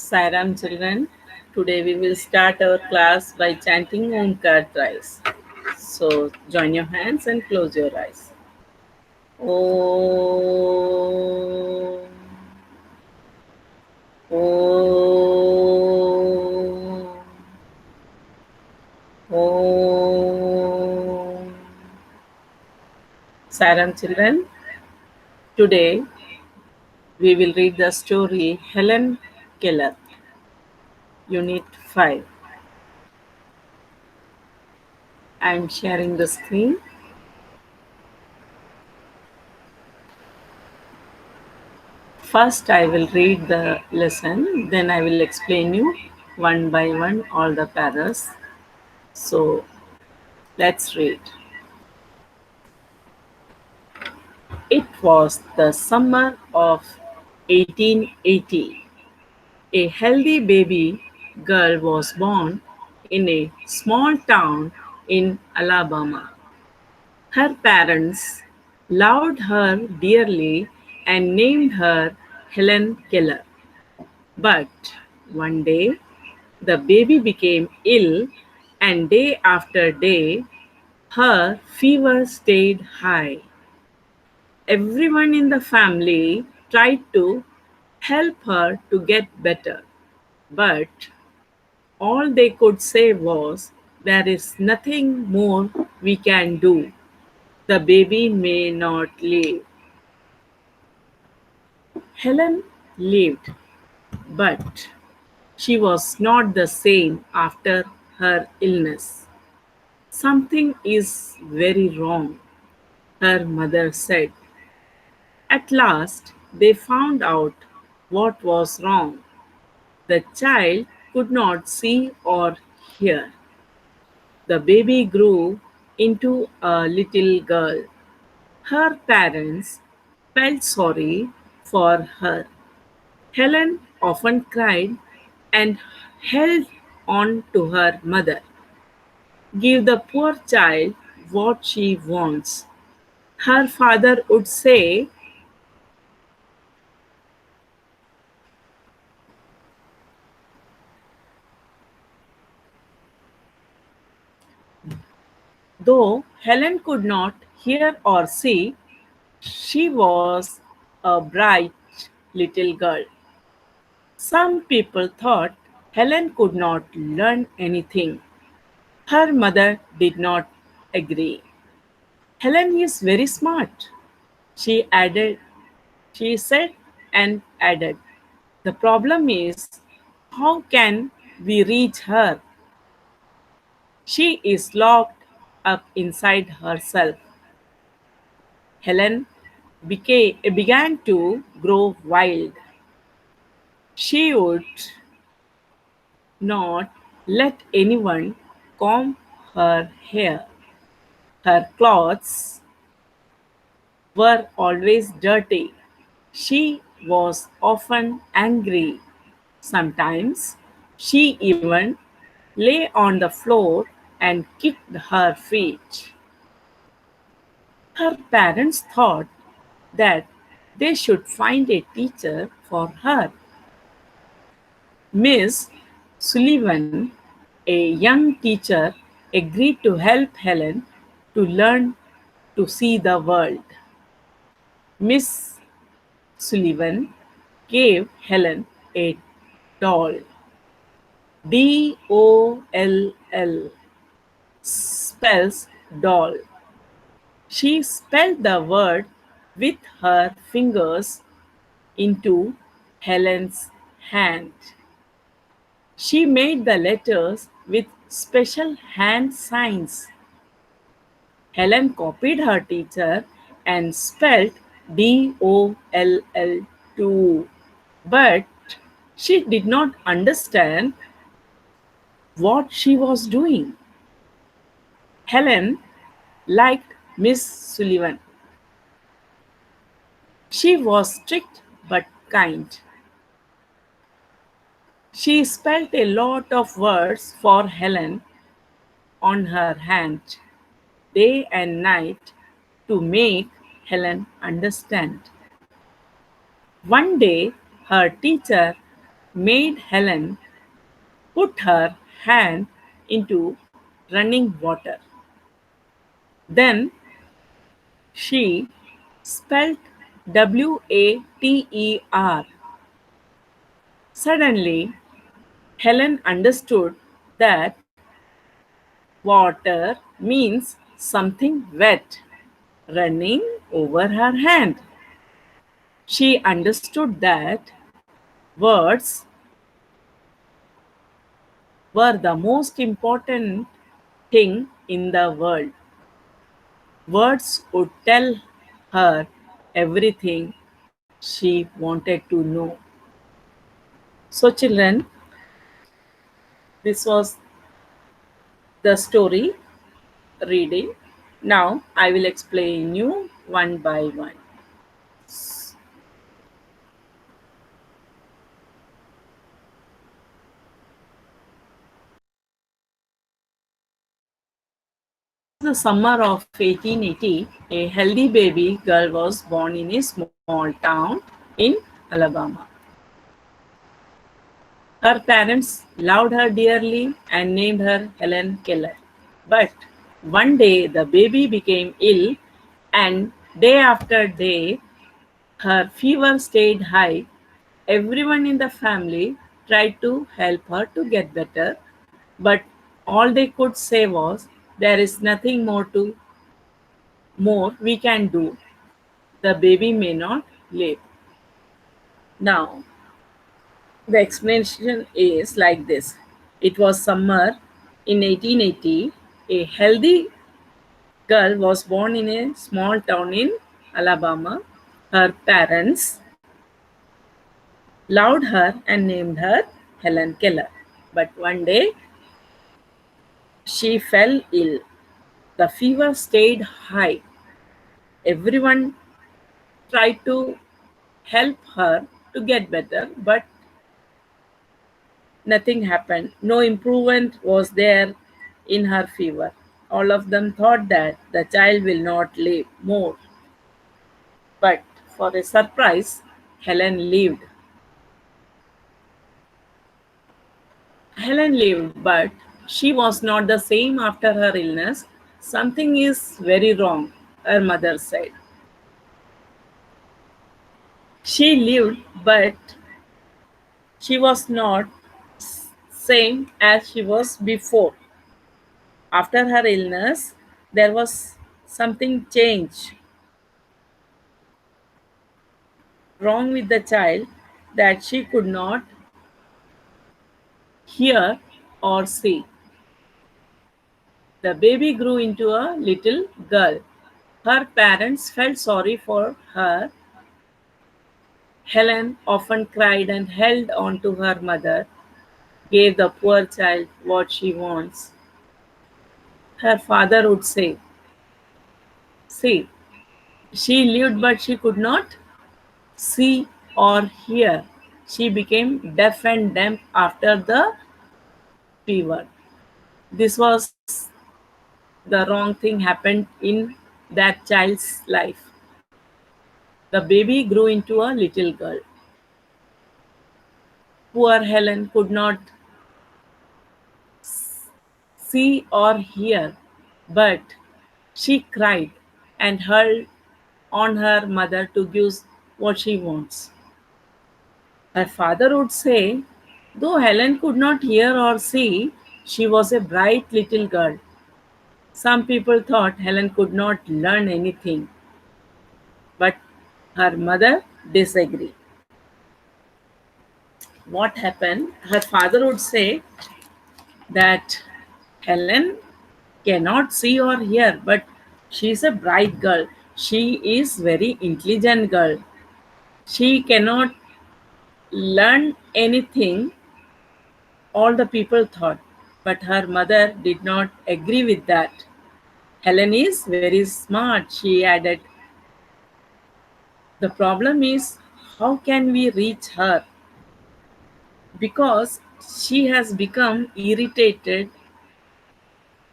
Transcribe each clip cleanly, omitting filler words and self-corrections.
Sairam children, today we will start our class by chanting Omkar thrice. So join your hands and close your eyes. Om, Om, Om. Sairam children, today we will read the story Helen Keller, UNIT-5. I am sharing the screen. First, I will read the lesson, then I will explain you one by one all the paras. So, let's read. It was the summer of 1880. A healthy baby girl was born in a small town in Alabama. Her parents loved her dearly and named her Helen Keller. But one day, the baby became ill, and day after day, her fever stayed high. Everyone in the family tried to help her to get better, but all they could say was, "There is nothing more we can do. The baby may not live." Helen lived, but she was not the same after her illness. "Something is very wrong," her mother said. At last, they found out what was wrong. The child could not see or hear. The baby grew into a little girl. Her parents felt sorry for her. Helen often cried and held on to her mother. "Give the poor child what she wants," her father would say. Though Helen could not hear or see, she was a bright little girl. Some people thought Helen could not learn anything. Her mother did not agree. "Helen is very smart," she added. She said and added. "The problem is, how can we reach her? She is locked up inside herself." Helen began to grow wild. She would not let anyone comb her hair. Her clothes were always dirty. She was often angry. Sometimes she even lay on the floor and kicked her feet. Her parents thought that they should find a teacher for her. Miss Sullivan, a young teacher, agreed to help Helen to learn to see the world. Miss Sullivan gave Helen a doll. DOLL spells doll. She spelled the word with her fingers into Helen's hand. She made the letters with special hand signs. Helen copied her teacher and spelled DOLL too. But she did not understand what she was doing. Helen liked Miss Sullivan. She was strict but kind. She spelled a lot of words for Helen on her hand, day and night, to make Helen understand. One day, her teacher made Helen put her hand into running water. Then she spelled Water. Suddenly, Helen understood that water means something wet running over her hand. She understood that words were the most important thing in the world. Words would tell her everything she wanted to know. So, children, this was the story reading. Now, I will explain you one by one. The summer of 1880, a healthy baby girl was born in a small town in Alabama. Her parents loved her dearly and named her Helen Keller. But one day the baby became ill, and day after day her fever stayed high. Everyone in the family tried to help her to get better, but all they could say was, "There is nothing more we can do. The baby may not live." Now, the explanation is like this. It was summer in 1880. A healthy girl was born in a small town in Alabama. Her parents loved her and named her Helen Keller. But one day she fell ill. The fever stayed high. Everyone tried to help her to get better, but nothing happened. No improvement was there in her fever. All of them thought that the child will not live more. But for a surprise, Helen lived. Helen lived, but she was not the same after her illness. Something is very wrong, her mother said. She lived, but she was not same as she was before. After her illness, there was something wrong with the child, that she could not hear or see. The baby grew into a little girl. Her parents felt sorry for her. Helen often cried and held on to her mother, gave the poor child what she wants. Her father would say, "See, she lived but she could not see or hear. She became deaf and dumb after the fever." This was the wrong thing happened in that child's life. The baby grew into a little girl. Poor Helen could not see or hear, but she cried and held on her mother to give what she wants. Her father would say, though Helen could not hear or see, she was a bright little girl. Some people thought Helen could not learn anything, but her mother disagreed. What happened? Her father would say that Helen cannot see or hear, but she is a bright girl. She is very intelligent girl. She cannot learn anything, all the people thought. But her mother did not agree with that. Helen is very smart, she added. The problem is, how can we reach her? Because she has become irritated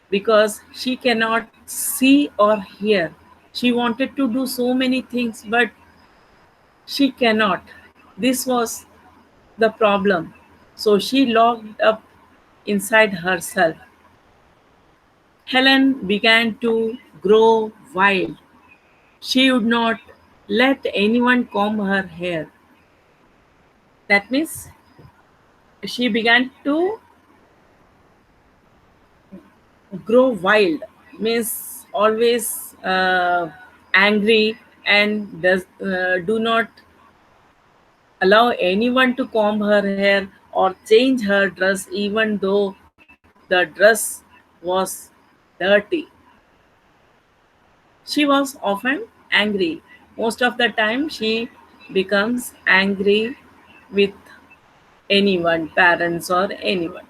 because she cannot see or hear. She wanted to do so many things, but she cannot. This was the problem. So she locked up inside herself. Helen began to grow wild. She would not let anyone comb her hair. That means she began to grow wild, means always angry, and do not allow anyone to comb her hair or change her dress even though the dress was dirty. She was often angry. Most of the time she becomes angry with anyone, parents or anyone.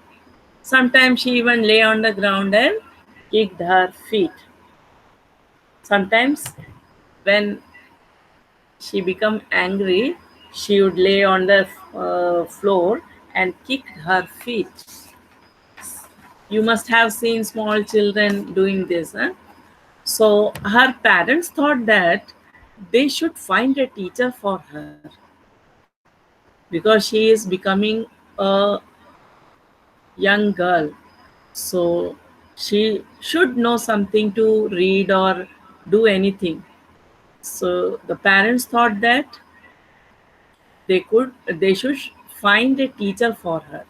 Sometimes she even lay on the ground and kicked her feet. Sometimes when she become angry, she would lay on the floor and kick her feet. You must have seen small children doing this. Huh? So her parents thought that they should find a teacher for her because she is becoming a young girl. So she should know something to read or do anything. So the parents thought that they should find a teacher for her.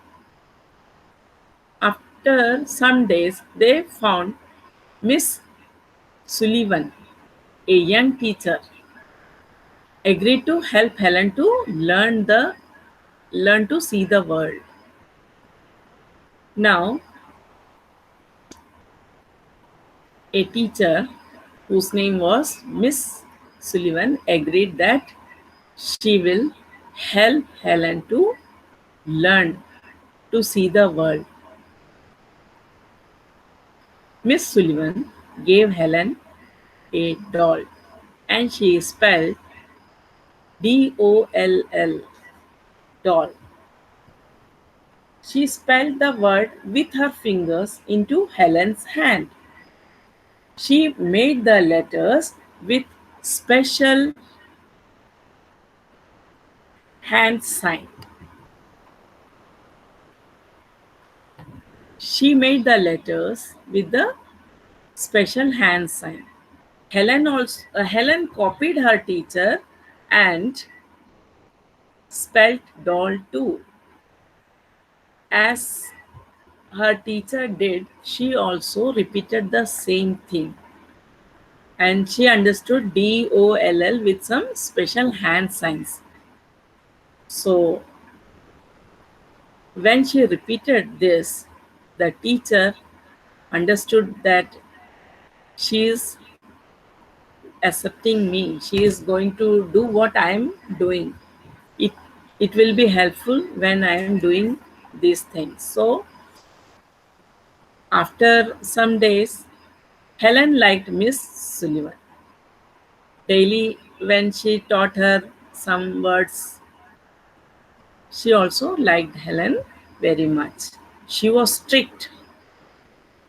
After some days, they found Miss Sullivan, a young teacher, agreed to help Helen to learn to see the world. Now, a teacher whose name was Miss Sullivan agreed that she will help Helen to learn to see the world. Miss Sullivan gave Helen a doll, and she spelled DOLL, doll. She spelled the word with her fingers into Helen's hand. She made the letters with special hand sign. She made the letters with the special hand sign. Helen copied her teacher and spelled doll too. As her teacher did, she also repeated the same thing. And she understood DOLL with some special hand signs. So when she repeated this, the teacher understood that she is accepting me. She is going to do what I am doing. It it will be helpful when I am doing these things. So after some days, Helen liked Miss Sullivan. Daily, when she taught her some words, she also liked Helen very much. She was strict.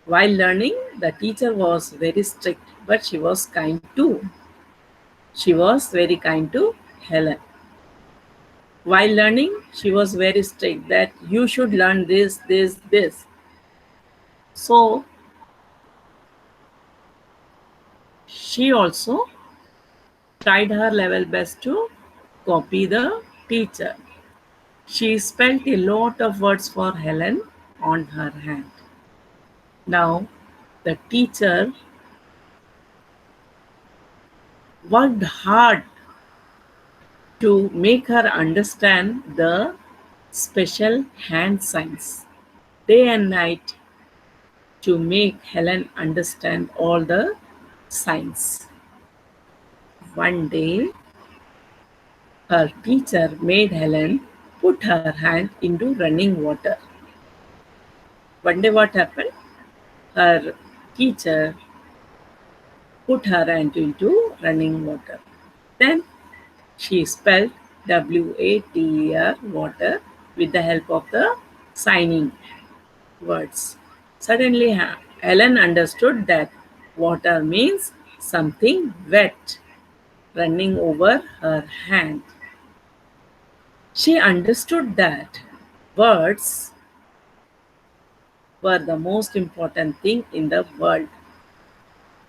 While learning, the teacher was very strict, but she was kind too. She was very kind to Helen. While learning, she was very strict that you should learn this, this, this. So she also tried her level best to copy the teacher. She spelled a lot of words for Helen on her hand. Now, the teacher worked hard to make her understand the special hand signs day and night to make Helen understand all the signs. One day, her teacher made Helen put her hand into running water. One day, what happened? Her teacher put her hand into running water. Then she spelled WATER, water, with the help of the signing words. Suddenly, Helen understood that water means something wet running over her hand. She understood that Words were the most important thing in the world.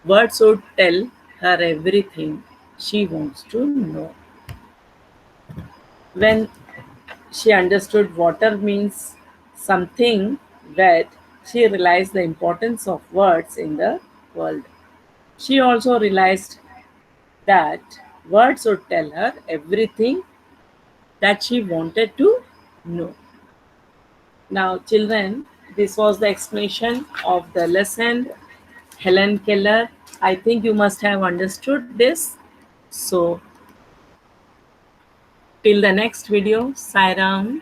Words would tell her everything she wants to know. When she understood water means something wet, she realized the importance of words in the world. She also realized that words would tell her everything that she wanted to know. Now, children, this was the explanation of the lesson. Helen Keller, I think you must have understood this. So, till the next video, Sairam.